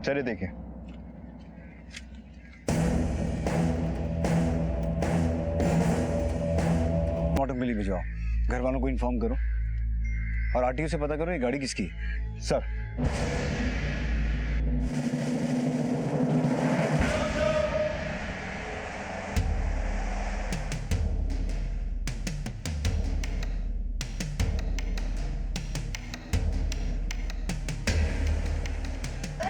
चलिए देखिए। ऑटो मिली भिजवाओ, घर वालों को इन्फॉर्म करो और आरटीओ से पता करो ये गाड़ी किसकी है। सर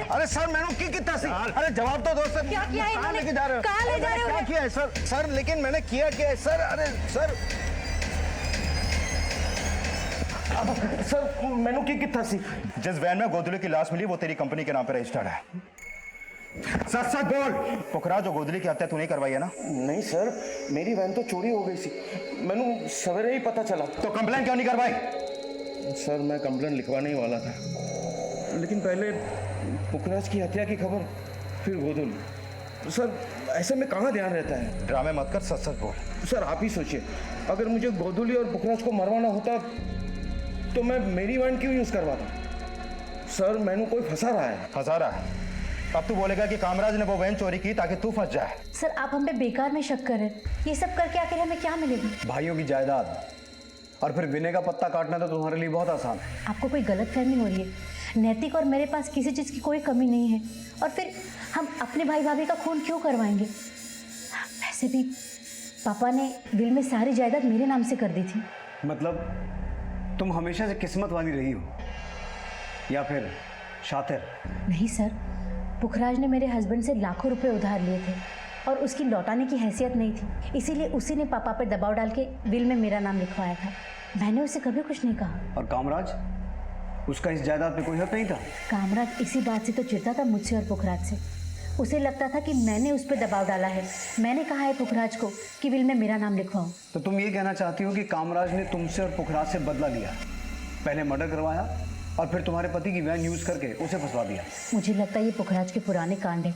अरे सर मैंने की कितना सी, अरे जवाब तो दो सर। क्या किया है कहाँ इन्होंने? लेके जा रहे हो? कहाँ ले अरे जा रहे मैंने हो? क्या किया है सर? सर लेकिन मैंने किया क्या है सर? अरे सर सर मैंने की कितना सी। जिस वैन में गोदली की लाश मिली वो तेरी कंपनी के नाम पे रजिस्टर्ड है। सच सच बोल, पुखराज जो गोदली की हत्या तूने करवाई है ना? नहीं सर, मेरी वैन तो चोरी हो गई सी, मैंने सवेरे ही पता चला। तो कंप्लेन क्यों नहीं करवाई? सर मैं कंप्लेन लिखवाने ही वाला था, लेकिन पहले पुखराज की हत्या की खबर, फिर गोदली। सर ऐसे में कहाँ ध्यान रहता है? ड्रामे मत कर, सच सच बोल। सर आप ही सोचिए, अगर मुझे गोदली और पुखराज को मरवाना होता तो मैं मेरी वैन क्यों यूज़ करवाता? सर मैंने कोई फंसा रहा है। फंसा रहा है? अब तू बोलेगा कि कामराज ने वो वैन चोरी की ताकि तू फंस जाए। सर आप हम पे बेकार में शक कर रहे हैं। ये सब करके आखिर हमें क्या मिलेगा? भाइयों की जायदाद और फिर विनय का पत्ता काटना तो तुम्हारे लिए बहुत आसान है। आपको कोई गलतफहमी हो रही है। नैतिक और मेरे पास किसी चीज़ की कोई कमी नहीं है, और फिर हम अपने भाई भाभी का खून क्यों करवाएंगे? वैसे भी पापा ने विल में सारी जायदाद मेरे नाम से कर दी थी। मतलब तुम हमेशा से किस्मत वाली रही हो या फिर शातिर? नहीं सर, पुखराज ने मेरे हस्बैंड से लाखों रुपए उधार लिए थे और उसकी लौटाने की हैसियत नहीं थी, इसीलिए उसी ने पापा पर दबाव डाल के विल में मेरा नाम लिखवाया था। मैंने उसे कभी कुछ नहीं कहा। और कामराज, उसका इस जायदाद पे कोई हक नहीं था? कामराज इसी बात से तो चिढ़ता था मुझसे और पुखराज से। उसे लगता था कि मैंने उस पर दबाव डाला है, मैंने कहा है पुखराज को कि विल में मेरा नाम लिखवाओ। तो तुम ये कहना चाहती हो कि कामराज ने तुमसे और पुखराज से बदला लिया, पहले मर्डर करवाया और फिर तुम्हारे पति की वैन यूज करके उसे फंसवा दिया? मुझे लगता है ये पुखराज के पुराने कांड है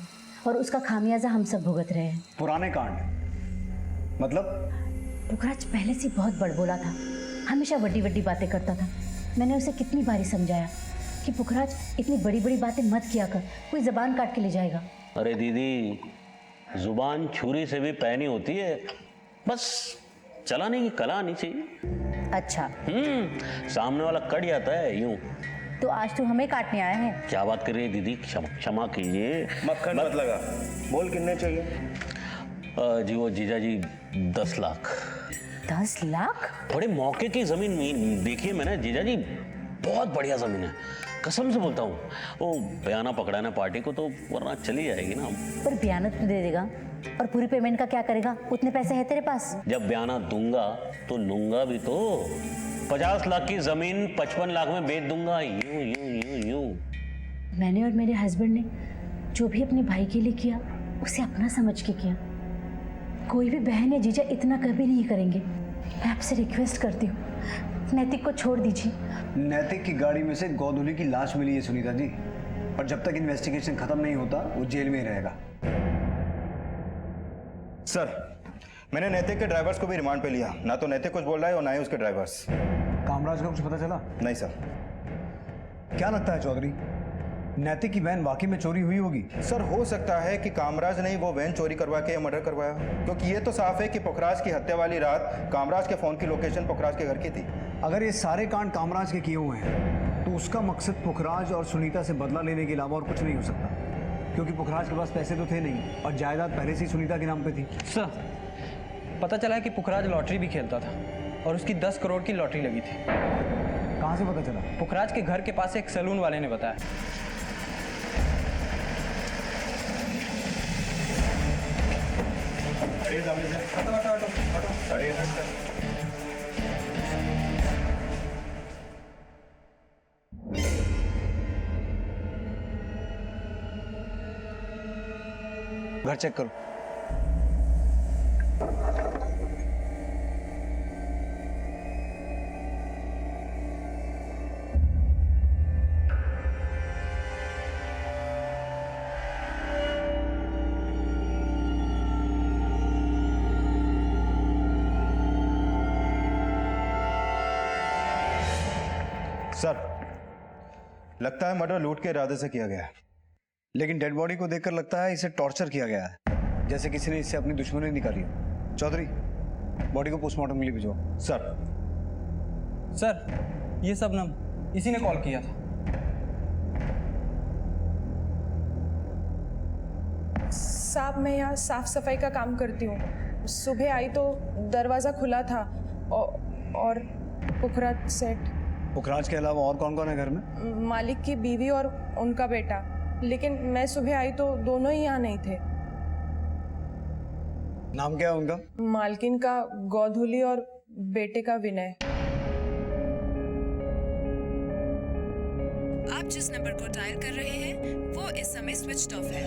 और उसका खामियाजा हम सब भुगत रहे हैं। पुराने कांड मतलब? पुखराज पहले से बहुत बड़बोला था, हमेशा बड़ी बड़ी बातें करता था। मैंने उसे कितनी बारी समझाया कि पुखराज इतनी बड़ी बड़ी बातें मत किया कर, कोई जबान काट के ले जाएगा। अरे दीदी, जुबान छुरी से भी पैनी होती है, बस चलाने की कला आनी चाहिए। अच्छा, सामने वाला कट जाता है यूं। तो आज तू हमें काटने आया है? क्या बात कर रही है दीदी, क्षमा कीजिए। मक्खन मत लगा, बोल कितने चाहिए? जी वो जीजा जी 10 लाख। 10 लाख? बड़े मौके की जमीन देखिए मैंने जीजा जी, बहुत बढ़िया जमीन है, कसम से बोलता हूँ। वो बयाना पकड़ाना पार्टी को तो, वरना चली जाएगी ना। पर बयाना तो दे देगा, और पूरी पेमेंट का क्या करेगा? उतने पैसे हैं तेरे पास? जब बयाना दूंगा तो लूंगा भी तो। 50 लाख की जमीन 55 लाख में बेच दूंगा, यूं यूं यूं यूं। मैंने और मेरे हस्बैंड ने जो भी अपने भाई के लिए किया उसे अपना समझ के किया। कोई भी बहन या जीजा इतना कभी नहीं करेंगे। मैं आपसे रिक्वेस्ट करती हूँ, नैतिक को छोड़ दीजिए। नैतिक की गाड़ी में से गोदली की लाश मिली है सुनीता जी, और जब तक इन्वेस्टिगेशन खत्म नहीं होता वो जेल में ही रहेगा। सर मैंने नैतिक के ड्राइवर्स को भी रिमांड पे लिया, ना तो नैतिक कुछ बोल रहा है और ना ही उसके ड्राइवर्स। कामराज का कुछ पता चला? नहीं सर। क्या लगता है चौधरी, नैतिक की वैन वाकई में चोरी हुई होगी? सर हो सकता है कि कामराज ने ही वो वैन चोरी करवा के मर्डर करवाया, क्योंकि ये तो साफ है कि पुखराज की हत्या वाली रात कामराज के फोन की लोकेशन पुखराज के घर की थी। अगर ये सारे कांड कामराज के किए हुए हैं तो उसका मकसद पुखराज और सुनीता से बदला लेने के अलावा और कुछ नहीं हो सकता, क्योंकि पुखराज के पास पैसे तो थे नहीं और जायदाद पहले से ही सुनीता के नाम पे थी। सर पता चला है कि पुखराज लॉटरी भी खेलता था और उसकी 10 करोड़ की लॉटरी लगी थी। कहाँ से पता चला? पुखराज के घर के पास एक सैलून वाले ने बताया। घर चेक करो। सर लगता है मर्डर लूट के इरादे से किया गया है। लेकिन डेड बॉडी को देखकर लगता है इसे टॉर्चर किया गया है, जैसे किसी ने इससे अपनी दुश्मनी निकाली हो। चौधरी, बॉडी को पोस्टमार्टम के लिए भिजवाओ। सर। सर, ये शबनम, इसी ने कॉल किया था। साहब, मैं यहाँ साफ सफाई का काम करती हूँ। सुबह आई तो दरवाज़ा खुला था और पुखराज सेठ, पुखराज के अलावा और कौन कौन है घर में? मालिक की बीवी और उनका बेटा। लेकिन मैं सुबह आई तो दोनों ही यहाँ नहीं थे। नाम क्या है उनका? मालकिन का गौधुली और बेटे का विनय। आप जिस नंबर को डायल कर रहे हैं वो इस समय स्विच्ड ऑफ है।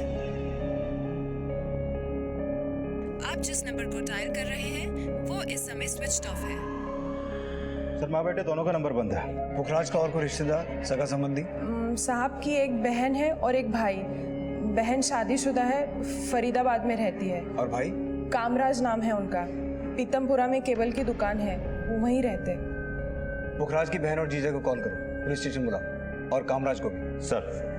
आप जिस नंबर को डायल कर रहे हैं वो इस समय स्विच्ड ऑफ है। सर, माँ बेटे दोनों का नंबर बंद है। पुखराज का और कोई रिश्तेदार, सगा संबंधी? साहब की एक बहन है और एक भाई। बहन शादीशुदा है, फरीदाबाद में रहती है। और भाई? कामराज नाम है उनका। पीतमपुरा में केबल की दुकान है, वो वहीं रहते। पुखराज की बहन और जीजा को कॉल करो, पुलिस स्टेशन बुलाओ, और कामराज को भी। सर।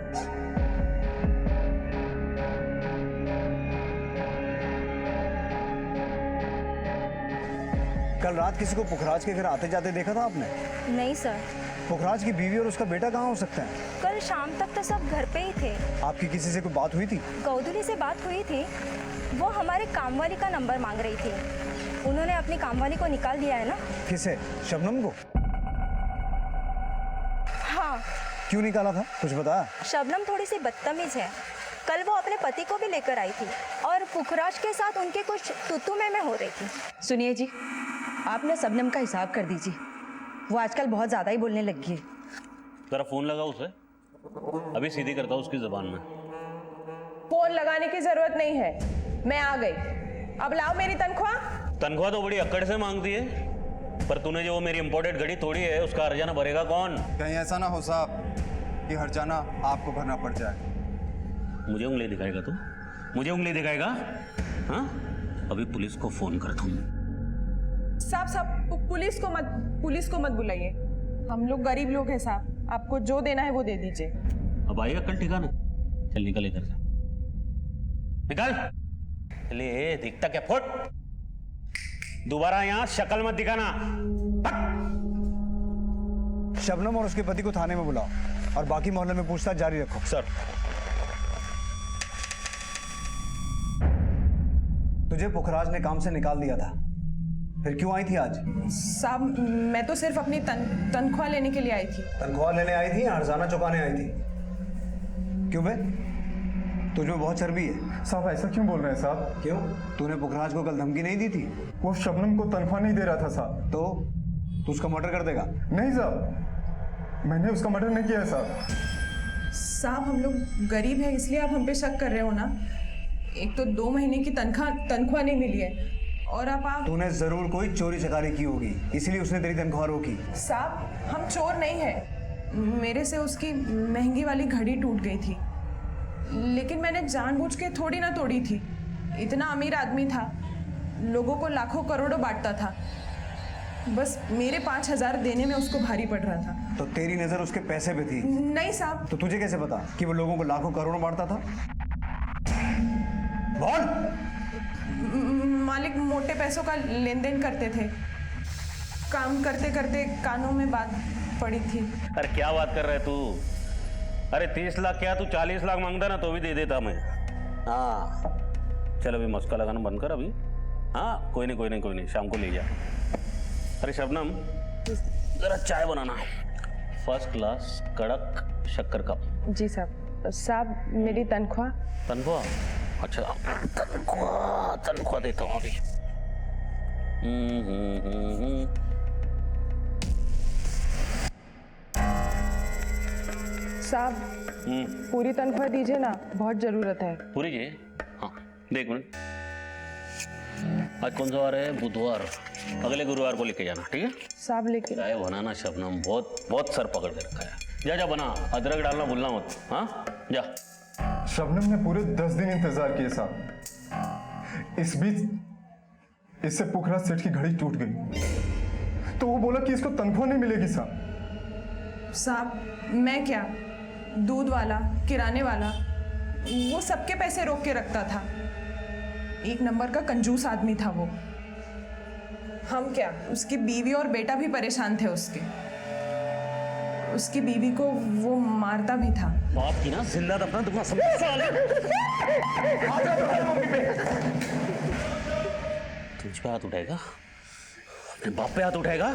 कल रात किसी को पुखराज के घर आते जाते देखा था आपने? नहीं सर, पुखराज की बीवी और उसका बेटा कहाँ हो सकते हैं? कल शाम तक तो सब घर पे ही थे। आपकी किसी से कोई बात हुई थी? गौधुली से बात हुई थी, वो हमारे कामवाली का नंबर मांग रही थी। उन्होंने अपनी कामवाली को निकाल दिया है ना। किसे? शबनम को? हाँ। क्यों निकाला था, कुछ बता? शबनम थोड़ी सी बदतमीज है। कल वो अपने पति को भी लेकर आई थी और पुखराज के साथ उनके कुछ तू में हो रही थी। सुनिए जी, आप ना शबनम का हिसाब कर दीजिए, वो आजकल बहुत ज़्यादा ही बोलने लगी है। जरा फोन लगा उसे, अभी सीधी करता हूँ उसकी जबान में। फोन लगाने की जरूरत नहीं है, मैं आ गई। अब लाओ मेरी तनख्वाह। तनख्वाह तो बड़ी अक्कड़ से मांगती है, पर तूने जो मेरी इंपोर्टेड घड़ी तोड़ी है उसका हर्जाना भरेगा कौन? कहीं ऐसा ना हो साहब कि हर्जाना आपको भरना पड़ जाए। मुझे उंगली दिखाएगा तू? मुझे उंगली दिखाएगा? हाँ, अभी पुलिस को फोन कर दूँ। साहब, पुलिस को मत बुलाइए। हम लोग गरीब लोग हैं साहब, आपको जो देना है वो दे दीजिए। अब आएगा कल ठिकाने। चल निकल इधर से, निकल। चलिए, दिखता क्या? फुट। दोबारा यहाँ शक्ल मत दिखाना। शबनम और उसके पति को थाने में बुलाओ और बाकी मोहल्ले में पूछताछ जारी रखो। सर। तुझे पुखराज ने काम से निकाल दिया था, फिर क्यों आई थी आज? साहब, मैं तो सिर्फ अपनी तनख्वाह लेने के लिए आई थी। तनख्वाह लेने आई थी या हर्जाना चुकाने आई थी? क्यों बे, तुझमें बहुत चर्बी है। साहब ऐसा क्यों बोल रहे हैं साहब? क्यों? तूने पुखराज को कल धमकी नहीं दी थी? वो शबनम को तनख्वाह नहीं दे रहा था साहब। तो तू उसका मर्डर कर देगा? नहीं साहब, मैंने उसका मर्डर नहीं किया है साहब। साहब, हम लोग गरीब हैं इसलिए आप हम पे शक कर रहे हो ना। एक तो 2 महीने की तनख्वाह नहीं मिली है और अब आप। तूने जरूर कोई चोरी चकारी की होगी, इसलिए उसने तेरी तनख्वाह रोकी। साहब, हम चोर नहीं हैं। मेरे से उसकी महंगी वाली घड़ी टूट गई थी, लेकिन मैंने जानबूझ के थोड़ी ना तोड़ी थी। इतना अमीर आदमी था, लोगों को लाखों करोड़ों बांटता था, बस मेरे 5,000 देने में उसको भारी पड़ रहा था। तो तेरी नजर उसके पैसे पे थी? नहीं साहब। तो तुझे कैसे पता कि वो लोगों को लाखों करोड़ों बांटता था? बोल। मालिक मोटे पैसों का लेन देन करते थे। काम करते करते कानों में बात पड़ी थी। अरे क्या बात कर रहे तू? अरे 30 लाख क्या, तू 40 लाख मांगता ना तो भी दे देता मैं। हाँ, चल अभी मस्का लगाना बंद कर अभी। हाँ, कोई नहीं, शाम को ले जा। अरे शबनम, जरा चाय बनाना, फर्स्ट क्लास कड़क शक्कर कप। जी साहब। साहब, मेरी तनख्वाह। अच्छा, तनख्वाह देता हूँ अभी। साहब, पूरी तनख्वाह दीजिए ना, बहुत जरूरत है। पूरी जी? हाँ, देख मिनट। आज कौन सा वार है? बुधवार। अगले गुरुवार को लेके जाना, ठीक है? साहब लेके चाय बनाना शबनम, बहुत सर पकड़ के रखा है। जा बना, अदरक डालना भूलना मत। हाँ, जा। शबनम ने पूरे 10 दिन इंतजार किए साहब। इस बीच इससे पुखराज सेठ की घड़ी टूट गई, तो वो बोला कि इसको तनख्वाह नहीं मिलेगी साहब। साहब, मैं क्या, दूध वाला, किराने वाला, वो सबके पैसे रोक के रखता था। एक नंबर का कंजूस आदमी था वो। हम क्या, उसकी बीवी और बेटा भी परेशान थे उसके। उसकी बीवी को वो मारता भी था। बाप की ना जिंदा दफना दूंगा सब साले। तुझ पे हाथ उठाएगा, अपने बाप पे हाथ उठाएगा?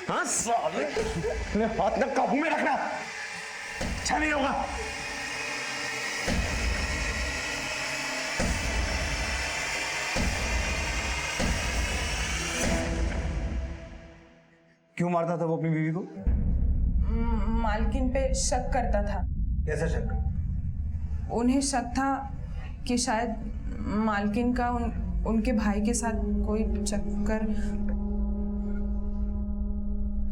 हाँ साले, अपने हाथ ना काबू में रखना, अच्छा नहीं होगा। क्यों मारता था वो अपनी बीवी को? मालकिन पे शक करता था। कैसा शक? उन्हें शक था कि शायद मालकिन का उनके भाई के साथ कोई चक्कर।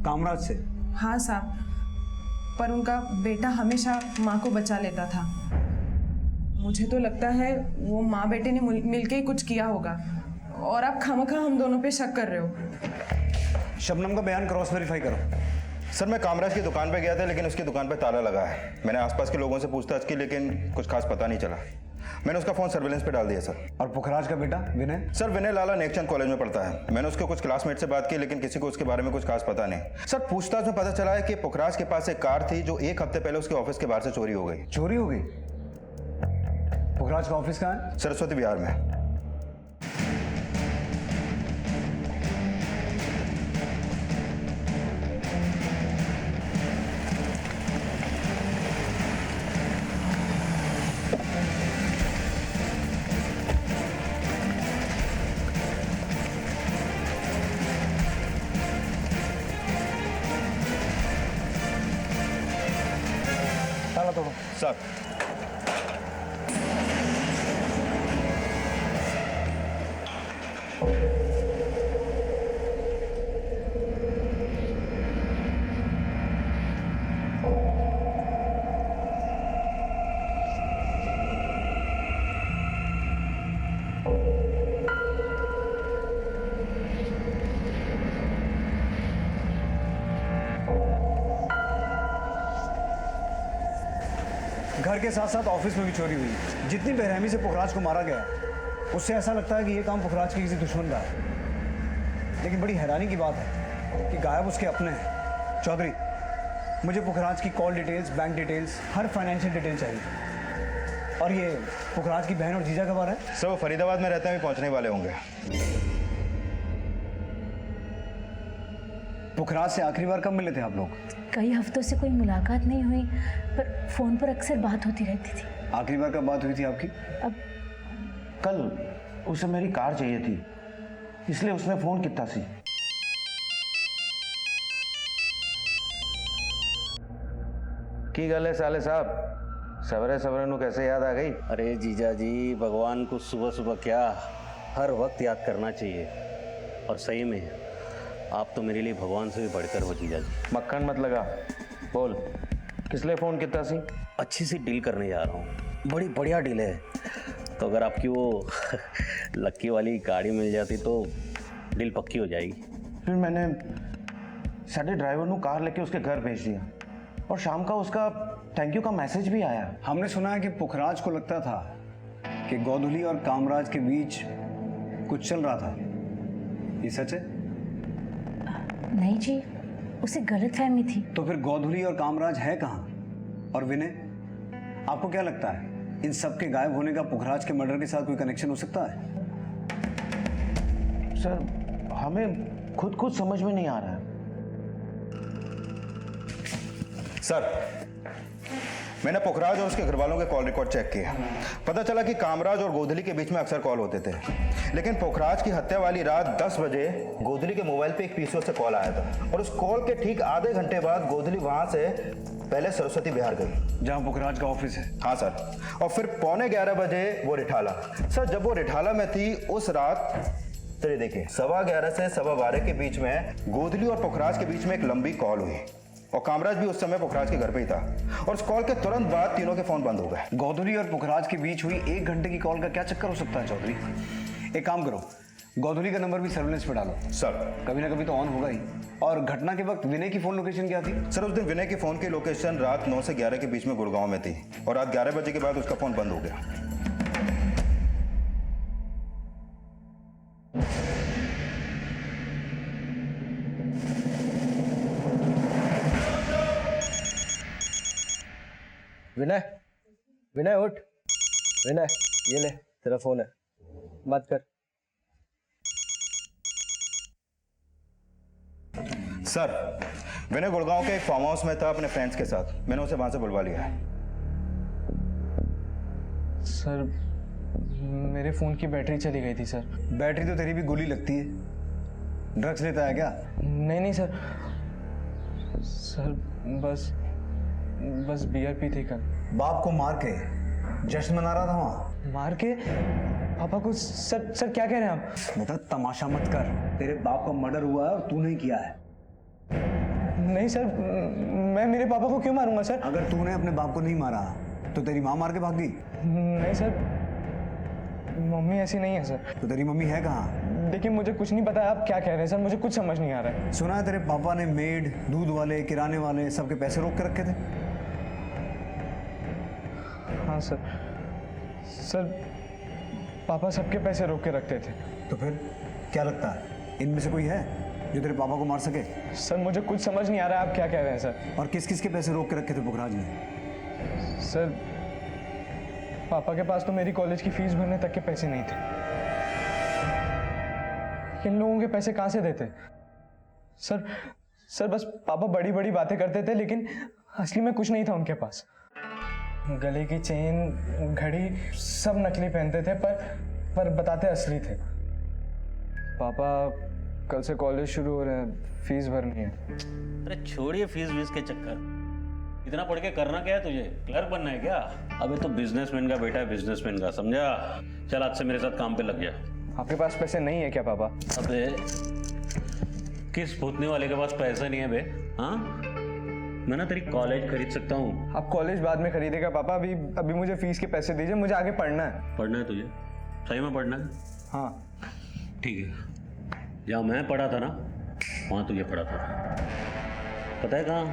कामराज से? हाँ साहब, पर उनका बेटा हमेशा माँ को बचा लेता था। मुझे तो लगता है वो माँ बेटे ने मिलके ही कुछ किया होगा, और आप खामखा हम दोनों पे शक कर रहे हो। शबनम का बयान क्रॉस वेरीफाई करो। सर मैं कामराज की दुकान पे गया था, लेकिन उसकी दुकान पे ताला लगा है। मैंने आसपास के लोगों से पूछताछ की, लेकिन कुछ खास पता नहीं चला। मैंने उसका फोन सर्विलेंस पे डाल दिया सर। और पुखराज का बेटा विनय? सर विनय लाला नेकचंद कॉलेज में पढ़ता है। मैंने उसके कुछ क्लासमेट से बात की, लेकिन किसी को उसके बारे में कुछ खास पता नहीं। सर पूछताछ में पता चला है कि पुखराज के पास एक कार थी जो 1 हफ्ते पहले उसके ऑफिस के बाहर से चोरी हो गई। चोरी हो गई? पुखराज का ऑफिस कहाँ है? सरस्वती विहार में। ताला तोड़ो। सर घर के साथ साथ ऑफिस में भी चोरी हुई। जितनी बेरहमी से पुखराज को मारा गया, उससे ऐसा लगता है कि ये काम पुखराज के किसी दुश्मन का है। लेकिन बड़ी हैरानी की बात है कि गायब उसके अपने हैं। चौधरी, मुझे पुखराज की कॉल डिटेल्स, बैंक डिटेल्स, हर फाइनेंशियल डिटेल चाहिए। और ये पुखराज की बहन और जीजा कब आ रहे हैं? सर वो फरीदाबाद में रहते हैं, भी पहुंचने वाले होंगे। पुखराज से आखिरी बार कब मिले थे आप लोग? कई हफ्तों से कोई मुलाकात नहीं हुई, पर फ़ोन पर अक्सर बात होती रहती थी। आखिरी बार कब बात हुई थी आपकी? अब कल उसे मेरी कार चाहिए थी, इसलिए उसने फोन किया सी। की गल है साले साहब, सवरे सवरे नु कैसे याद आ गई? अरे जीजा जी, भगवान को सुबह सुबह क्या, हर वक्त याद करना चाहिए। और सही में आप तो मेरे लिए भगवान से भी बढ़कर हो जीजा जी। मक्खन मत लगा, बोल किस लिए फोन किया सी? अच्छी सी डील करने जा रहा हूँ, बड़ी बढ़िया डील है। तो अगर आपकी वो लक्की वाली गाड़ी मिल जाती तो डील पक्की हो जाएगी। फिर मैंने साढ़े ड्राइवर को कार लेके उसके घर भेज दिया, और शाम का उसका थैंक यू का मैसेज भी आया। हमने सुना है कि पुखराज को लगता था कि गोधुली और कामराज के बीच कुछ चल रहा था। ये सच है? नहीं जी, उसे गलतफहमी थी। तो फिर गोधुली और कामराज है कहाँ? और विनय, आपको क्या लगता है इन सब के गायब होने का पुखराज के मर्डर के साथ कोई कनेक्शन हो सकता है? सर हमें खुद समझ में नहीं आ रहा है। सर मैंने पुखराज और उसके घर वालों के कॉल रिकॉर्ड चेक किए। पता चला कि कामराज और गोधुली के बीच में अक्सर कॉल होते थे, लेकिन पुखराज की हत्या वाली रात 10 बजे गोधुली के मोबाइल पे एक पीसीओ से कॉल आया था, और उस कॉल के ठीक आधे घंटे बाद गोधुली वहां से पहले सरस्वती विहार गई, जहां पुखराज का ऑफिस है। हाँ सर, और फिर 11:15 बजे वो रिठाला। सर जब वो रिठाला में थी उस रात, चलिए देखिए, 11:15 से 12:15 के बीच में गोधुली और पुखराज के बीच में एक लंबी कॉल हुई, और कामराज भी उस समय पुखराज के घर पे ही था, और उस कॉल के तुरंत बाद तीनों के फोन बंद हो गए। गोधुली और पुखराज के बीच हुई 1 घंटे की कॉल का क्या चक्कर हो सकता है चौधरी? एक काम करो, गोधुली का नंबर भी सर्विलेंस पे डालो। सर। कभी ना कभी तो ऑन होगा ही। और घटना के वक्त विनय की फोन लोकेशन क्या थी? सर उस दिन विनय की फोन की लोकेशन रात 9 से 11 के बीच में गुड़गांव में थी और रात 11 बजे के बाद उसका फोन बंद हो गया। विनय, विनय उठ। विनय, ये ले तेरा फोन है, बात कर। सर विनय गुड़गांव के एक फार्म हाउस में था अपने फ्रेंड्स के साथ। मैंने उसे वहां से बुलवा लिया है। सर मेरे फ़ोन की बैटरी चली गई थी सर। बैटरी तो तेरी भी गोली लगती है। ड्रग्स लेता है क्या? नहीं नहीं सर, सर बस बियर पी थी कल। बाप को मार के जश्न मना रहा था वहाँ। मार के? पापा को? सर क्या कह रहे हैं आप? बेटा तमाशा मत कर। तेरे बाप का मर्डर हुआ है और तूने ही किया है। नहीं सर, मैं मेरे पापा को क्यों मारूंगा सर? अगर तूने अपने बाप को नहीं मारा तो तेरी माँ मार के भाग गई? नहीं सर, मम्मी ऐसी नहीं है सर। तो तेरी मम्मी है कहाँ? देखिए मुझे कुछ नहीं पता आप क्या कह रहे हैं सर, मुझे कुछ समझ नहीं आ रहा है। सुना है तेरे पापा ने मेड, दूध वाले, किराने वाले सबके पैसे रोक के रखे थे? हाँ सर पापा सबके पैसे रोक के रखते थे। तो फिर क्या लगता है इनमें से कोई है जो तेरे पापा को मार सके? सर मुझे कुछ समझ नहीं आ रहा है आप क्या कह रहे हैं सर। और किस किस के पैसे रोक के रखे थे पुखराज ने? सर पापा के पास तो मेरी कॉलेज की फीस भरने तक के पैसे नहीं थे। इन लोगों के पैसे कहाँ से देते? सर बस पापा बड़ी बड़ी बातें करते थे लेकिन असली में कुछ नहीं था उनके पास। गले की चेन, घड़ी सब नकली पहनते थे पर बताते असली थे। पापा कल से कॉलेज शुरू हो रहा है, फीस भरनी है। अरे छोड़िए फीस वीस के चक्कर। इतना पढ़ के करना क्या है तुझे? क्लर्क बनना है क्या? अबे तो बिजनेसमैन का बेटा है, बिजनेसमैन का, समझा? चल आज से मेरे साथ काम पे लग जा। आपके पास पैसे नहीं है क्या पापा? अबे किस भूतने वाले के पास पैसा नहीं है बे? हाँ, मैं ना तेरी कॉलेज खरीद सकता हूँ। आप कॉलेज बाद में खरीदेगा पापा, अभी मुझे फीस के पैसे दीजिए, मुझे आगे पढ़ना है। पढ़ना है तुझे? सही में पढ़ना है? हाँ ठीक है। जहाँ मैं पढ़ा था ना वहाँ तुझे पढ़ा था। पता है कहाँ?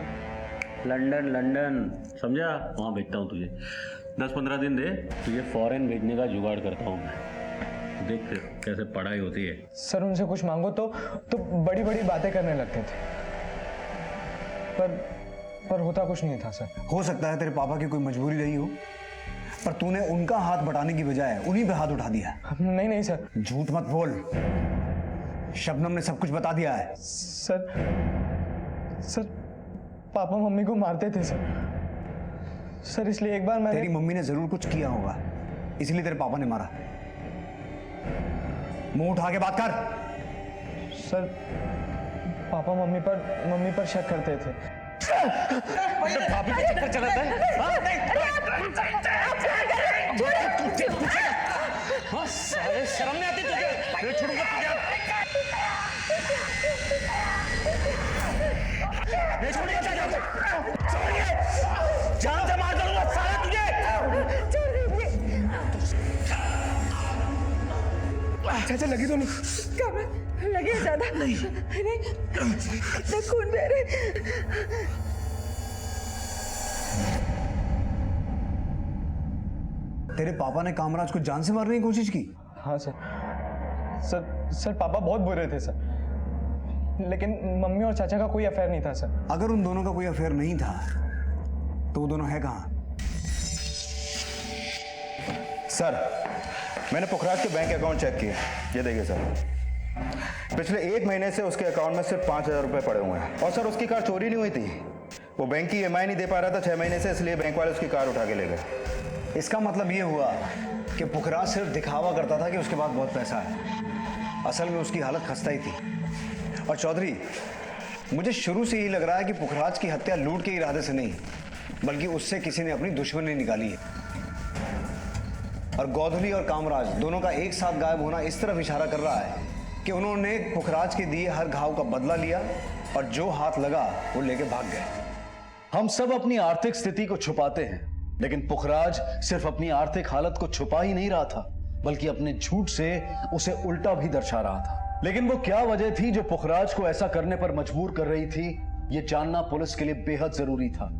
लंदन, समझा? वहाँ भेजता हूँ तुझे। 10-15 दिन दे, तुझे फॉरेन भेजने का जुगाड़ करता हूँ मैं। देख फिर कैसे पढ़ाई होती है। सर उनसे कुछ मांगो तो बड़ी बड़ी बातें करने लगते थे, पर होता कुछ नहीं था सर। हो सकता है तेरे पापा की कोई मजबूरी रही हो, पर तूने उनका हाथ बटाने की बजाय उन्हीं पे हाथ उठा दिया। नहीं सर। झूठ मत बोल, शबनम ने सब कुछ बता दिया है। सर पापा मम्मी को मारते थे सर इसलिए एक बार तेरी मम्मी ने जरूर कुछ किया होगा, इसलिए तेरे पापा ने मारा। मुंह उठा के बात कर। सर पापा मम्मी पर शक करते थे। भाभी के चक्कर चलाता है? हाँ, साले शर्म नहीं आती तुझे? मैं छोड़ूंगा तुझे। नहीं छोड़िए, जान से मार दूंगा साले तुझे। चाचा लगी दोनों? लगे ज्यादा नहीं, इतना खून बह रहा है। तेरे पापा ने कामराज को जान से मारने की कोशिश की? हाँ सर पापा बहुत बुरे थे सर, लेकिन मम्मी और चाचा का कोई अफेयर नहीं था सर। अगर उन दोनों का कोई अफेयर नहीं था तो वो दोनों है कहाँ? सर मैंने पुखराज के बैंक अकाउंट चेक किए, ये देखिए सर। पिछले 1 महीने से उसके अकाउंट में सिर्फ 5,000 रुपए पड़े हुए हैं। और सर उसकी कार चोरी नहीं हुई थी, वो बैंक की EMI नहीं दे पा रहा था 6 महीने से, इसलिए बैंक वाले उसकी कार उठा के ले गए। इसका मतलब ये हुआ कि पुखराज सिर्फ दिखावा करता था कि उसके पास बहुत पैसा है, असल में उसकी हालत खस्ता ही थी। और चौधरी, मुझे शुरू से ही लग रहा है कि पुखराज की हत्या लूट के इरादे से नहीं, बल्कि उससे किसी ने अपनी दुश्मनी निकाली है। और गोधुली और कामराज दोनों का एक साथ गायब होना इस तरफ इशारा कर रहा है कि उन्होंने पुखराज के दिए हर घाव का बदला लिया और जो हाथ लगा वो लेके भाग गए। हम सब अपनी आर्थिक स्थिति को छुपाते हैं, लेकिन पुखराज सिर्फ अपनी आर्थिक हालत को छुपा ही नहीं रहा था, बल्कि अपने झूठ से उसे उल्टा भी दर्शा रहा था। लेकिन वो क्या वजह थी जो पुखराज को ऐसा करने पर मजबूर कर रही थी, ये जानना पुलिस के लिए बेहद जरूरी था।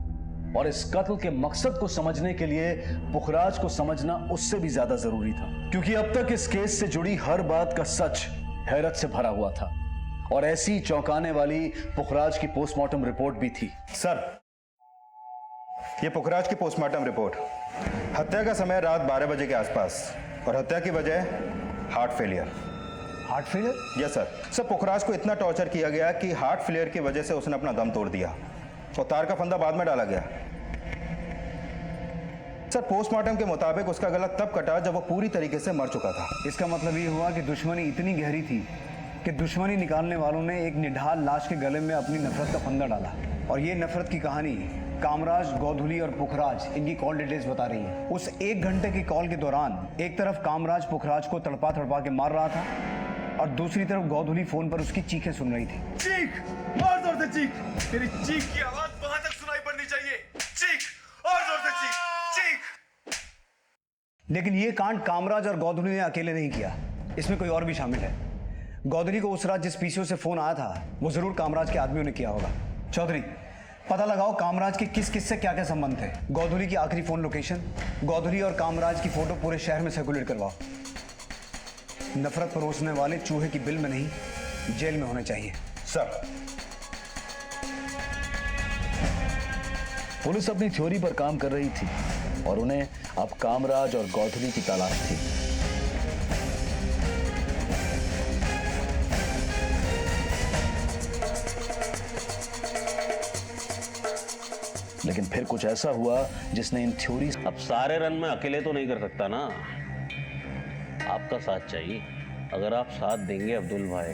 और इस कत्ल के मकसद को समझने के लिए पुखराज को समझना उससे भी ज्यादा जरूरी था, क्योंकि अब तक इस केस से जुड़ी हर बात का सच हैरत से भरा हुआ था। और ऐसी चौंकाने वाली पुखराज की पोस्टमार्टम रिपोर्ट भी थी। सर, ये पुखराज की पोस्टमार्टम रिपोर्ट, हत्या का समय रात 12 बजे के आसपास और हत्या की वजह heart failure. Heart failure? Yes sir. Sir, Pukhraj को इतना टॉर्चर किया गया कि हार्ट फेलियर की वजह से उसने अपना दम तोड़ दिया और तार का फंदा बाद में डाला गया। सर, पोस्टमार्टम के मुताबिक उसका गला तब कटा जब वो पूरी तरीके से मर चुका था। इसका मतलब ये हुआ कि दुश्मनी इतनी गहरी थी कि दुश्मनी निकालने वालों ने एक निढाल लाश के गले में अपनी नफरत का फंदा डाला। और ये नफरत की कहानी कामराज, गोधुली और पुखराज, इनकी कॉल डिटेल्स बता रही है। उस 1 घंटे की कॉल के दौरान एक तरफ कामराज पुखराज को तड़पा तड़पा के मार रहा था और दूसरी तरफ गोधुली फोन पर उसकी चीखें सुन रही थी। चीख, और जोर से चीख, तेरी चीख की आवाज वहां तक सुनाई पड़नी चाहिए। चीख, और जोर से चीख, चीख। लेकिन ये कांड कामराज और गोधुली ने अकेले नहीं किया, इसमें कोई और भी शामिल है। गोधुली को उस रात जिस पीसीओ से फोन आया था वो जरूर कामराज के आदमियों ने किया होगा। चौधरी, पता लगाओ कामराज के किस किस से क्या क्या संबंध थे। गोधुली की आखिरी फोन लोकेशन, गोधुली और कामराज की फोटो पूरे शहर में सर्कुलेट करवाओ। नफरत परोसने वाले चूहे की बिल में नहीं, जेल में होने चाहिए। सर, पुलिस अपनी थ्योरी पर काम कर रही थी और उन्हें अब कामराज और गोधुली की तलाश थी। लेकिन फिर कुछ ऐसा हुआ जिसने इन थ्योरी। अब सारे रन में अकेले तो नहीं कर सकता ना, आपका साथ चाहिए। अगर आप साथ देंगे अब्दुल भाई,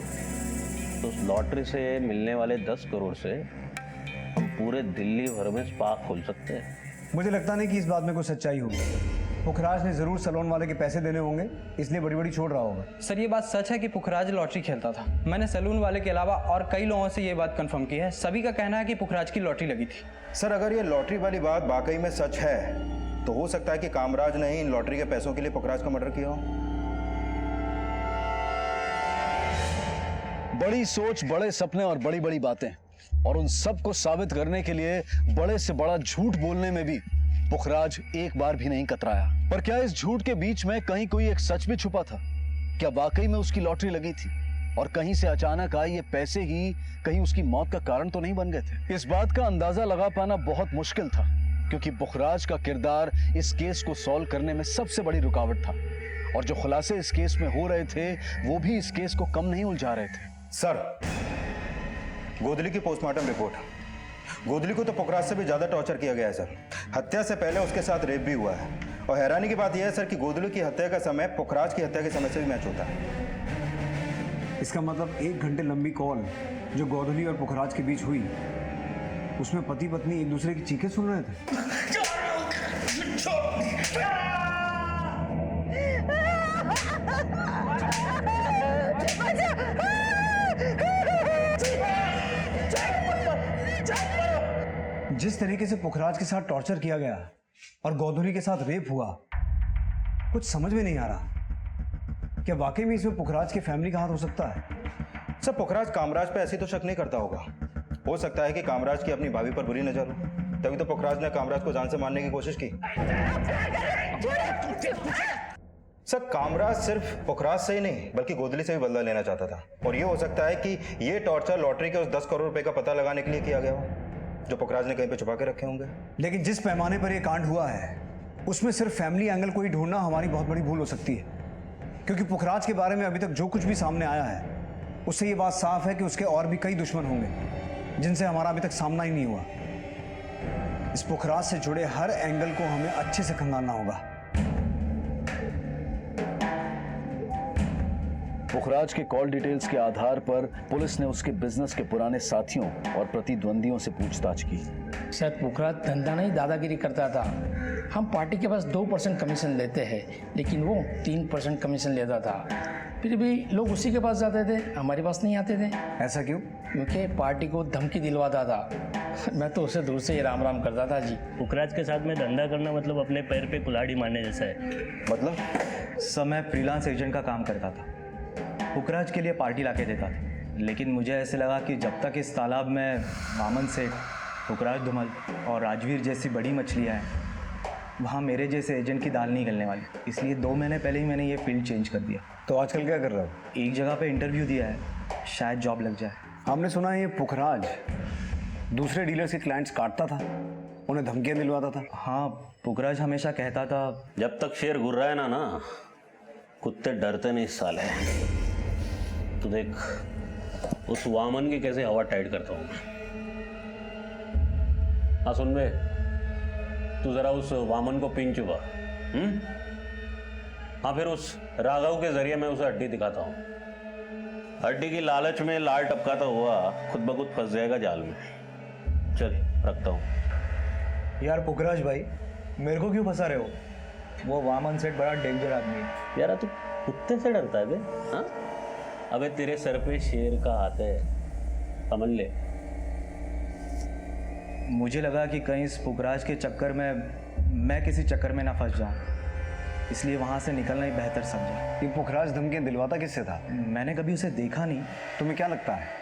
तो उस लॉटरी से मिलने वाले 10 करोड़ से हम पूरे दिल्ली भर में स्पा खोल सकते हैं। मुझे लगता नहीं कि इस बात में कोई सच्चाई होगी। पुखराज ने जरूर सैलून वाले के पैसे देने होंगे, इसलिए बड़ी बड़ी छोड़ रहा होगा। सर, ये बात सच है कि पुखराज लॉटरी खेलता था। मैंने सैलून वाले के अलावा और कई लोगों से ये बात कंफर्म की है। सभी का कहना है कि पुखराज की लॉटरी लगी थी। सर, अगर ये लॉटरी वाली बात वाकई में सच है तो हो सकता है कि कामराज ने ही इन लॉटरी के पैसों के लिए पुखराज का मर्डर किया हो। बड़ी सोच, बड़े सपने और बड़ी बड़ी बातें, और उन सब को साबित करने के लिए बड़े से बड़ा झूठ बोलने में भी पुखराज एक बार भी नहीं कतराया। पर क्या इस झूठ के बीच में कहीं कोई एक सच भी छुपा था? क्या वाकई में उसकी लॉटरी लगी थी और कहीं से अचानक आए ये पैसे ही कहीं उसकी मौत का कारण तो नहीं बन गए थे? इस बात का अंदाजा लगा पाना बहुत मुश्किल था, क्योंकि पुखराज का किरदार इस केस को सॉल्व करने में सबसे बड़ी रुकावट था, और जो खुलासे इस केस में हो रहे थे वो भी इस केस को कम नहीं उलझा रहे थे। सर, गोधुली की पोस्टमार्टम रिपोर्ट, गोधुली को तो पुखराज से भी ज्यादा टॉर्चर किया गया है सर। हत्या से पहले उसके साथ रेप भी हुआ है। और हैरानी की बात यह है सर कि गोधुली की हत्या का समय पुखराज की हत्या के समय से भी मैच होता है। इसका मतलब 1 घंटे लंबी कॉल जो गोधुली और पुखराज के बीच हुई, उसमें पति पत्नी एक दूसरे की चीखें सुन रहे थे। जिस तरीके से पुखराज के साथ टॉर्चर किया गया और गोधुली के साथ रेप हुआ, कुछ समझ में नहीं आ रहा। क्या वाकई में इसमें पुखराज की फैमिली का हाथ हो सकता है? सर, पुखराज कामराज पे ऐसी तो शक नहीं करता होगा। हो सकता है कि कामराज की अपनी भाभी पर बुरी नजर हो, तभी तो पुखराज ने कामराज को जान से मारने की कोशिश की। सर, कामराज सिर्फ पुखराज से ही नहीं बल्कि गोधुली से भी बदला लेना चाहता था, और ये हो सकता है कि ये टॉर्चर लॉटरी के उस 10 करोड़ रुपए का पता लगाने के लिए किया गया हो जो पुखराज ने कहीं पे छुपा के रखे होंगे। लेकिन जिस पैमाने पर यह कांड हुआ है उसमें सिर्फ फैमिली एंगल को ही ढूंढना हमारी बहुत बड़ी भूल हो सकती है, क्योंकि पुखराज के बारे में अभी तक जो कुछ भी सामने आया है उससे ये बात साफ है कि उसके और भी कई दुश्मन होंगे जिनसे हमारा अभी तक सामना ही नहीं हुआ। इस पुखराज से जुड़े हर एंगल को हमें अच्छे से खंगालना होगा। पुखराज के कॉल डिटेल्स के आधार पर पुलिस ने उसके बिजनेस के पुराने साथियों और प्रतिद्वंदियों से पूछताछ की। शायद पुखराज धंधा नहीं दादागिरी करता था। हम पार्टी के पास 2% कमीशन लेते हैं, लेकिन वो 3% कमीशन लेता था। फिर भी लोग उसी के पास जाते थे, हमारे पास नहीं आते थे। ऐसा क्यों? क्योंकि पार्टी को धमकी दिलवाता था। मैं तो उसे दूर से ही राम राम करता था जी। पुखराज के साथ में धंधा करना मतलब अपने पैर पे कुल्हाड़ी मारने जैसा है। मतलब सब मैं फ्रीलांस एजेंट का काम करता था, पुखराज के लिए पार्टी लाके देता था। लेकिन मुझे ऐसे लगा कि जब तक इस तालाब में वामन सेठ, पुखराज धुमल और राजवीर जैसी बड़ी मछलियाँ हैं, वहाँ मेरे जैसे एजेंट की दाल नहीं गलने वाली। इसलिए 2 महीने पहले ही मैंने ये फील्ड चेंज कर दिया। तो आजकल क्या कर रहा हो? एक जगह पे इंटरव्यू दिया है, शायद जॉब लग जाए। हमने सुना है ये पुखराज दूसरे डीलर्स के क्लाइंट्स काटता था, उन्हें धमकियाँ दिलवाता था। हाँ, पुखराज हमेशा कहता था जब तक शेर घुर रहा है ना, कुत्ते डरते नहीं साले। तो देख उस वामन की कैसे हवा टाइट करता हूँ मैं। हाँ सुन बे, तू जरा उस वामन को पिन चुका। हाँ, फिर उस राघव के जरिए मैं उसे हड्डी दिखाता हूँ। हड्डी की लालच में लाल टपकाता हुआ खुद ब खुद फंस जाएगा जाल में। चल रखता हूँ। यार पुखराज भाई, मेरे को क्यों फंसा रहे हो? वो वामन सेठ बड़ा डेंजर आदमी है। यार तू कुत्ते से डरता है बे? हाँ, अबे तेरे सर पे शेर का हाथ है, समझ ले। मुझे लगा कि कहीं इस पुखराज के चक्कर में मैं किसी चक्कर में ना फंस जाऊं, इसलिए वहां से निकलना ही बेहतर समझा। ये पुखराज धमकियाँ दिलवाता किससे था? मैंने कभी उसे देखा नहीं। तुम्हें क्या लगता है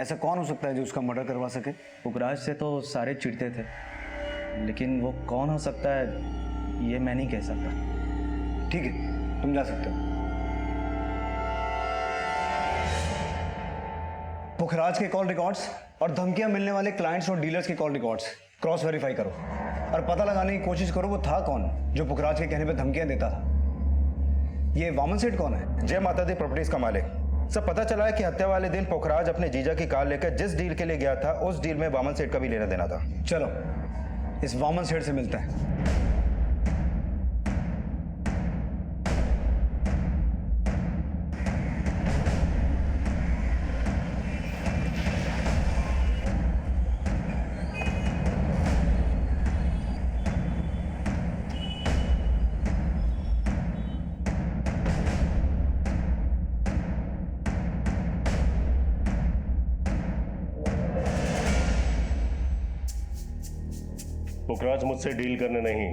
ऐसा कौन हो सकता है जो उसका मर्डर करवा सके? पुखराज से तो सारे चिढ़ते थे, लेकिन वो कौन हो सकता है ये मैं नहीं कह सकता। ठीक है, तुम जा सकते हो। पुखराज के कॉल रिकॉर्ड्स और धमकियां मिलने वाले क्लाइंट्स और डीलर्स के कॉल रिकॉर्ड्स क्रॉस वेरीफाई करो और पता लगाने की कोशिश करो वो था कौन जो पुखराज के कहने पे धमकियां देता था। ये वामन सेठ कौन है? जय माता दी प्रॉपर्टीज का मालिक। सब पता चला है कि हत्या वाले दिन पुखराज अपने जीजा की कार लेकर जिस डील के लिए गया था, उस डील में वामन सेठ का भी लेना देना था। चलो इस वामन सेठ से मिलते हैं। पुखराज मुझसे डील करने नहीं,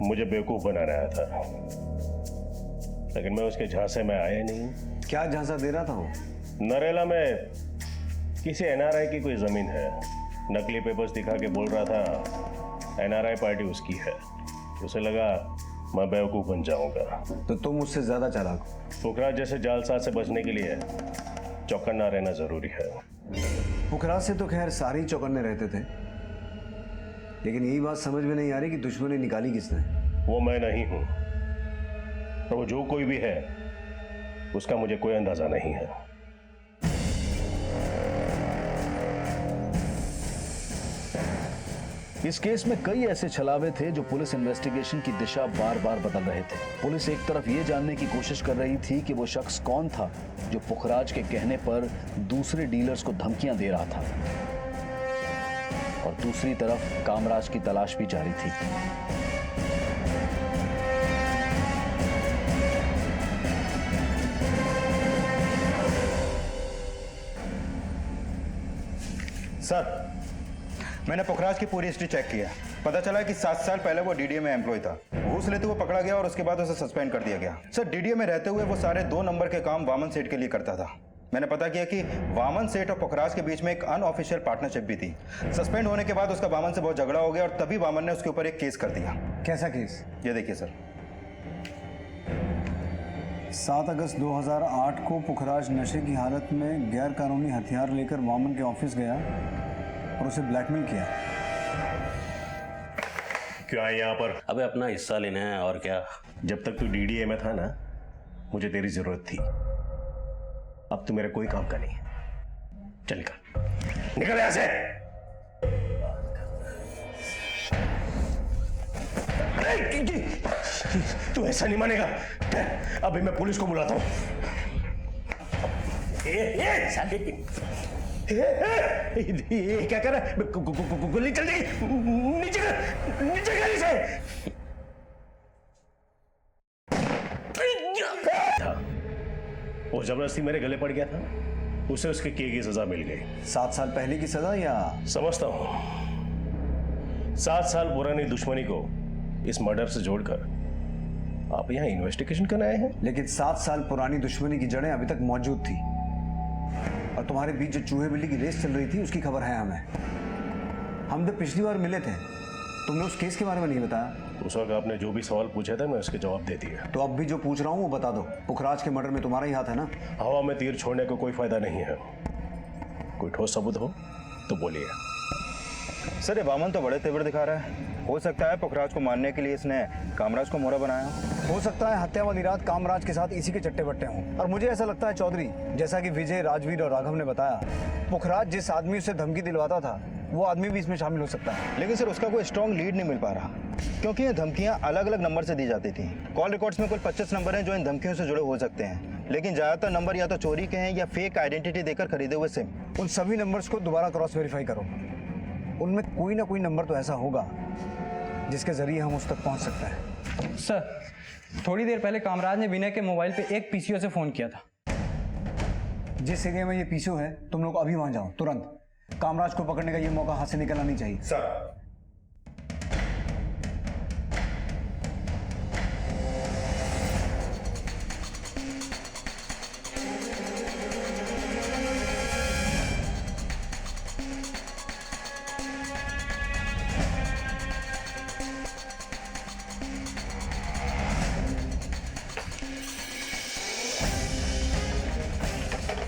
मुझे बेवकूफ बनाने आया था, लेकिन मैं उसके झांसे में आया नहीं। क्या झांसा दे रहा था वो? नरेला में किसी एनआरआई की कोई जमीन है, नकली पेपर्स दिखा के बोल रहा था एनआरआई पार्टी उसकी है। उसे लगा मैं बेवकूफ बन जाऊंगा। तो तुम मुझसे ज्यादा चालाक हो। पुखराज जैसे जालसाज से बचने के लिए चौकन्ना रहना जरूरी है। पुखराज से तो खैर सारे ही चौकन्ने रहते थे, लेकिन यही बात समझ में नहीं आ रही कि दुश्मनी निकाली किसने। वो मैं नहीं हूं, और वो जो कोई भी है उसका मुझे कोई अंदाजा नहीं है। इस केस में कई ऐसे छलावे थे जो पुलिस इन्वेस्टिगेशन की दिशा बार बार बदल रहे थे। पुलिस एक तरफ ये जानने की कोशिश कर रही थी कि वो शख्स कौन था जो पुखराज के कहने पर दूसरे डीलर्स को धमकियां दे रहा था, और दूसरी तरफ कामराज की तलाश भी जारी थी। सर, मैंने पुखराज की पूरी हिस्ट्री चेक किया। पता चला कि 7 साल पहले वो डीडीए में एम्प्लॉय था। घूस लेते हुए पकड़ा गया और उसके बाद उसे सस्पेंड कर दिया गया। सर, डीडीए में रहते हुए वो सारे 2 नंबर के काम वामन सेठ के लिए करता था। मैंने पता किया कि वामन सेठ और पुखराज के बीच में एक अनऑफिशियल पार्टनरशिप भी थी। सस्पेंड होने के बाद उसका वामन से बहुत झगड़ा हो गया और तभी वामन ने उसके ऊपर एक केस कर दिया। कैसा केस? ये देखिए सर। 7 अगस्त 2008 को पुखराज नशे की हालत में गैर कानूनी हथियार लेकर वामन के ऑफिस गया और उसे ब्लैकमेल किया। क्यों आए यहाँ पर? अबे अपना हिस्सा लेना है और क्या। जब तक तू डीडीए में था ना, मुझे तेरी जरूरत थी। अब तू मेरे कोई काम का नहीं है। चल निकल यहां से। तू ऐसा नहीं मानेगा। अभी मैं पुलिस को बुलाता हूं। ये क्या कर रहा है? गोली चल रही। नीचे गाड़ी से। वो जबरदस्ती मेरे गले पड़ गया था, उसे उसके किए की सजा मिल गई। 7 साल पहले की सजा या? समझता हूं 7 साल पुरानी दुश्मनी को इस मर्डर से जोड़कर आप यहाँ इन्वेस्टिगेशन करने आए हैं। लेकिन 7 साल पुरानी दुश्मनी की जड़ें अभी तक मौजूद थी, और तुम्हारे बीच जो चूहे बिल्ली की रेस चल रही थी उसकी खबर है हमें। हम जब पिछली बार मिले थे तुमने उस केस के बारे में नहीं बताया। उस वक्त आपने जो भी सवाल पूछे थे मैं उसके जवाब दे दिए। तो अब भी जो पूछ रहा हूँ वो बता दो, पुखराज के मर्डर में तुम्हारा ही हाथ है ना? हवा में तीर छोड़ने को कोई फायदा नहीं है, कोई ठोस सबूत हो तो बोलिए। सर ये बामन तो बड़े तेवर दिखा रहा है। हो सकता है पुखराज को मारने के लिए इसने कामराज को मोहरा बनाया। हो सकता है हत्या वाली रात कामराज के साथ इसी के चट्टे बट्टे हों। और मुझे ऐसा लगता है चौधरी, जैसा कि विजय, राजवीर और राघव ने बताया, पुखराज जिस आदमी से धमकी दिलवाता था वो आदमी भी इसमें शामिल हो सकता है। लेकिन सर उसका कोई स्ट्रॉन्ग लीड नहीं मिल पा रहा, क्योंकि ये धमकियां अलग अलग नंबर से दी जाती थी। कॉल रिकॉर्ड्स में कुल 25 नंबर हैं जो इन धमकियों से जुड़े हो सकते हैं, लेकिन ज्यादातर नंबर या तो चोरी के हैं या फेक आइडेंटिटी देकर खरीदे हुए सिम। उन सभी नंबर्स को दोबारा क्रॉस वेरीफाई करो, उनमें कोई ना कोई नंबर तो ऐसा होगा जिसके जरिए हम उस तक पहुंच सकते हैं। सर थोड़ी देर पहले कामराज ने विनय के मोबाइल पे एक पीसीओ से फोन किया था। जिस एरिया में ये पीसीओ है तुम लोग अभी वहां जाओ तुरंत। कामराज को पकड़ने का ये मौका हाथ से निकलना नहीं चाहिए। सर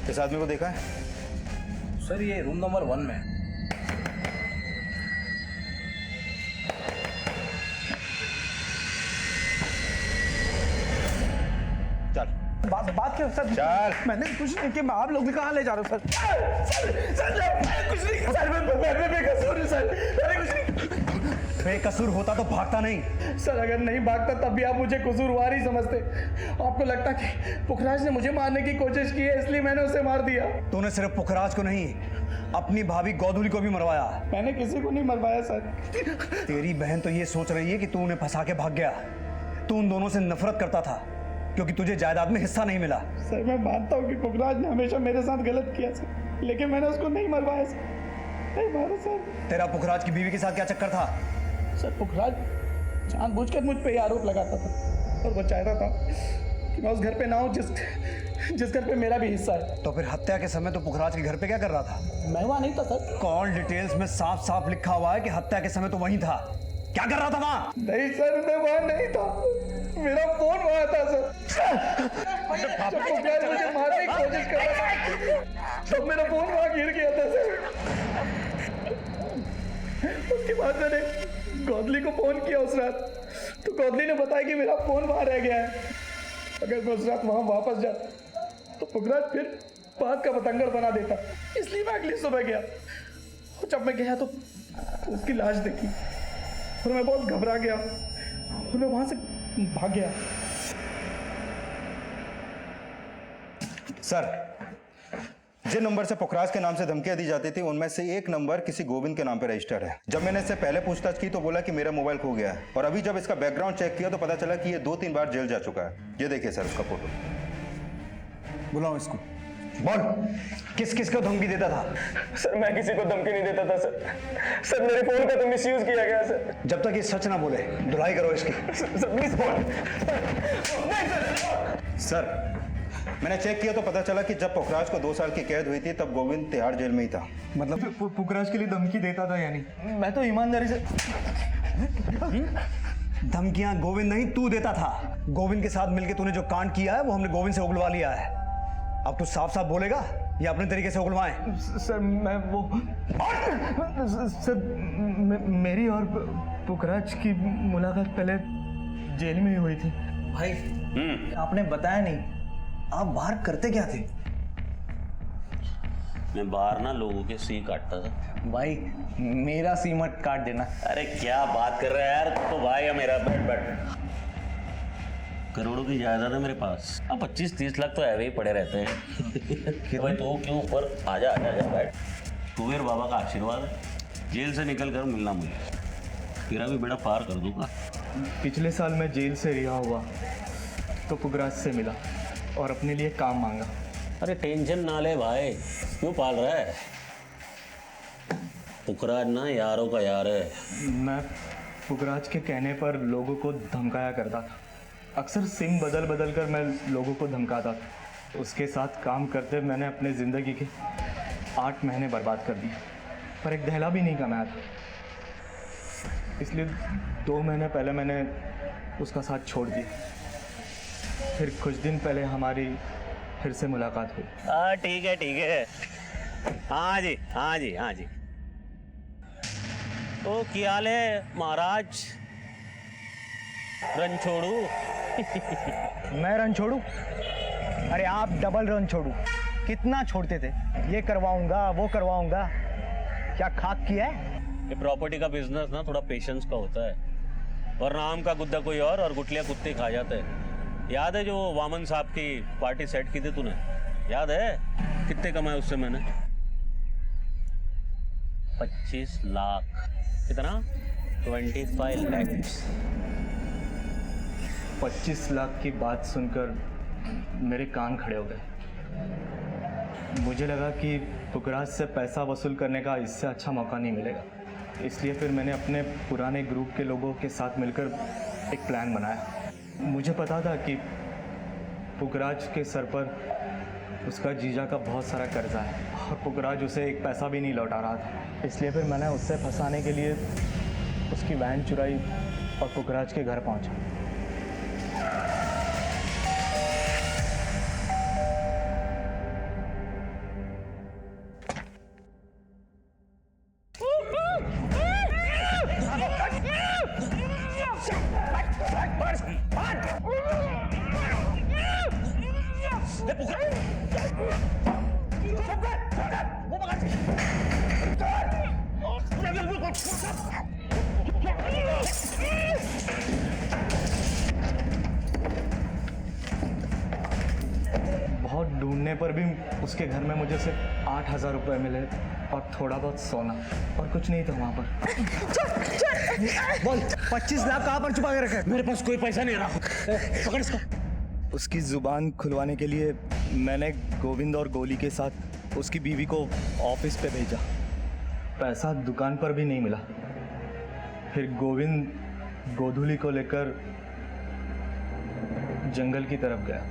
इस आदमी को देखा है? सर ये रूम नंबर 1 में। चल बात क्या सर? चल। मैंने कुछ नहीं किया, आप लोग कहाँ ले जा रहे हो सर? सर कुछ नहीं किया सर, मैं बेकसूर हूँ सर, मैंने कुछ नहीं। बेकसूर होता तो भागता नहीं। सर अगर नहीं भागता तब भी आप मुझे कसूरवार ही समझते। आपको लगता कि पुखराज ने मुझे मारने की कोशिश की है इसलिए मैंने उसे मार दिया? तूने सिर्फ पुखराज को नहीं, अपनी भाभी गोधुली को भी मरवाया। मैंने किसी को नहीं मरवाया सर। तेरी बहन तो ये सोच रही है कि तू उन्हें फंसा के भाग गया। तू उन दोनों से नफरत करता था क्योंकि तुझे जायदाद में हिस्सा नहीं मिला। सर मैं मानता हूँ कि पुखराज ने हमेशा मेरे साथ गलत किया सर, लेकिन मैंने उसको नहीं मरवाया सर, नहीं मारा सर। तेरा पुखराज की बीवी के साथ क्या चक्कर था? सर पुखराज जानबूझकर मुझ पे आरोप लगाता था और वो चाहता था कि मैं उस घर पे ना हूँ जिस घर पे मेरा भी हिस्सा है। तो फिर हत्या के समय तो पुखराज के घर पे क्या कर रहा था? मैं वहाँ नहीं था सर। कॉल डिटेल्स में साफ साफ लिखा हुआ है कि हत्या के समय तो वहीं था। क्या कर रहा था वहाँ? नहीं सर मैं वहाँ नहीं था, मेरा फोन वहाँ था सर। जब पुखराज मुझे मारने की कोशिश कर रहा था तब मेरा फोन वहाँ गिर गया था सर। उसके बाद मैंने गोधली को फोन किया उस रात, तो गोधली ने बताया कि मेरा फोन वहाँ रह गया है। अगर मैं उस रात वहाँ वापस जाता तो पुखराज फिर बात का बतंगड़ बना देता, इसलिए मैं अगली सुबह गया। और जब मैं गया तो उसकी लाश देखी और मैं बहुत घबरा गया और मैं वहाँ से भाग गया। सर जिन नंबर से पुखराज के नाम से धमकियां दी जाती थी उनमें से एक नंबर किसी गोविंद के नाम पे रजिस्टर है। जब मैंने इससे पहले पूछताछ की तो बोला कि मेरा मोबाइल खो गया है, और अभी जब इसका बैकग्राउंड चेक किया तो पता चला कि ये 2-3 बार जेल जा चुका है। ये देखिए सर उसका फोटो। बुलाओ इसको। बोल किस किस को धमकी देता था? सर मैं किसी को धमकी नहीं देता था सर। सर मेरे फोन का तो मिसयूज किया गया सर। जब तक ये सच ना बोले धुलाई करो इसकी। सर प्लीज बोल। सर मैंने चेक किया तो पता चला कि जब पुखराज को 2 साल की कैद हुई थी तब गोविंद तिहाड़ जेल में ही था। मतलब पुखराज के लिए धमकी देता था यानी? मैं तो ईमानदारी से। धमकियां गोविंद नहीं तू देता था। गोविंद के साथ मिलके तूने जो कांड किया है वो हमने गोविंद से उगलवा लिया है। अब तू साफ साफ बोलेगा या अपने तरीके से उगलवाएं? सर मैं वो सर मेरी और पुखराज की मुलाकात पहले जेल में ही हुई थी। भाई आपने बताया नहीं, आप बाहर करते क्या थे? मैं बाहर ना लोगों के सी काटता था। भाई मेरा सी मत काट देना। अरे क्या बात कर रहा है यार, तो भाई है मेरा। बैठ करोड़ों की जायदाद है मेरे पास। अब 25-30 लाख तो ऐसे ही पड़े रहते हैं। भाई तू क्यों ऊपर आजा बैठ। कुबेर बाबा का आशीर्वाद है। जेल से निकल कर मिलना मुझे, तेरा भी बेड़ा पार कर दूंगा। पिछले साल मैं जेल से रिहा हुआ तो पुखराज से मिला और अपने लिए काम मांगा। अरे टेंशन ना ले भाई, क्यों पाल रहा है? पुखराज ना यारों का यार है। मैं पुखराज के कहने पर लोगों को धमकाया करता था। अक्सर सिम बदल बदल कर मैं लोगों को धमकाता था। उसके साथ काम करते मैंने अपने ज़िंदगी के 8 महीने बर्बाद कर दिए, पर एक दहला भी नहीं कमाया था। इसलिए 2 महीने पहले मैंने उसका साथ छोड़ दिया। फिर कुछ दिन पहले हमारी फिर से मुलाकात हुई। हाँ ठीक है। हाँ जी हाँ जी हाँ जी। तो क्या हाल है महाराज? रन छोड़ू? मैं रन छोड़ू? अरे आप डबल रन छोड़ू। कितना छोड़ते थे? ये करवाऊंगा वो करवाऊंगा, क्या खाक किया है? ये प्रॉपर्टी का बिजनेस ना थोड़ा पेशेंस का होता है, वरना आम का गुद्दा कोई और गुटलियां कुत्ते खा जाते हैं। याद है जो वामन साहब की पार्टी सेट की थी तूने? याद है कितने कमाए उससे मैंने? 25 लाख। कितना? 25 लाख। 25 लाख की बात सुनकर मेरे कान खड़े हो गए। मुझे लगा कि पुखराज से पैसा वसूल करने का इससे अच्छा मौका नहीं मिलेगा। इसलिए फिर मैंने अपने पुराने ग्रुप के लोगों के साथ मिलकर एक प्लान बनाया। मुझे पता था कि पुखराज के सर पर उसका जीजा का बहुत सारा कर्जा है और पुखराज उसे एक पैसा भी नहीं लौटा रहा था। इसलिए फिर मैंने उससे फंसाने के लिए उसकी वैन चुराई और पुखराज के घर पहुंचा। बहुत ढूंढने पर भी उसके घर में मुझे सिर्फ 8,000 रुपये मिले और थोड़ा बहुत सोना, और कुछ नहीं था वहाँ पर। बोल 25 लाख कहाँ पर छुपा के रखे? मेरे पास कोई पैसा नहीं रहा। पकड़ इसको। उसकी जुबान खुलवाने के लिए मैंने गोविंद और गोली के साथ उसकी बीवी को ऑफिस पे भेजा। पैसा दुकान पर भी नहीं मिला। फिर गोविंद गोधूली को लेकर जंगल की तरफ गया।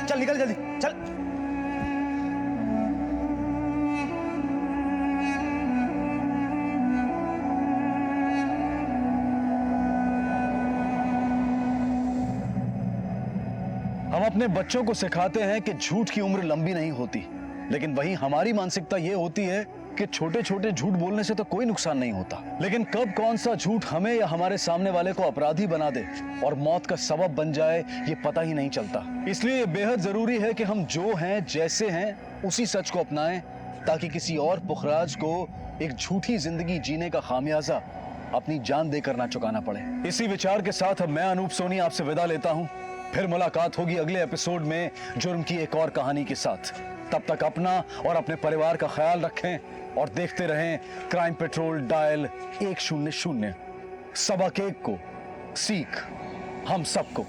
चल निकल जल्दी चल। हम अपने बच्चों को सिखाते हैं कि झूठ की उम्र लंबी नहीं होती, लेकिन वहीं हमारी मानसिकता ये होती है कि छोटे छोटे झूठ बोलने से तो कोई नुकसान नहीं होता। लेकिन कब कौन सा झूठ हमें या हमारे सामने वाले को अपराधी बना दे और मौत का सबब बन जाए, ये पता ही नहीं चलता। इसलिए ये बेहद जरूरी है कि हम जो हैं जैसे हैं उसी सच को अपनाएं, ताकि किसी और पुखराज को एक झूठी जिंदगी जीने का खामियाजा अपनी जान देकर ना चुकाना पड़े। इसी विचार के साथ अब मैं अनूप सोनी आपसे विदा लेता हूं। फिर मुलाकात होगी अगले एपिसोड में जुर्म की एक और कहानी के साथ। तब तक अपना और अपने परिवार का ख्याल रखें और देखते रहें क्राइम पेट्रोल डायल 100। सबक एक को सीख हम सबको।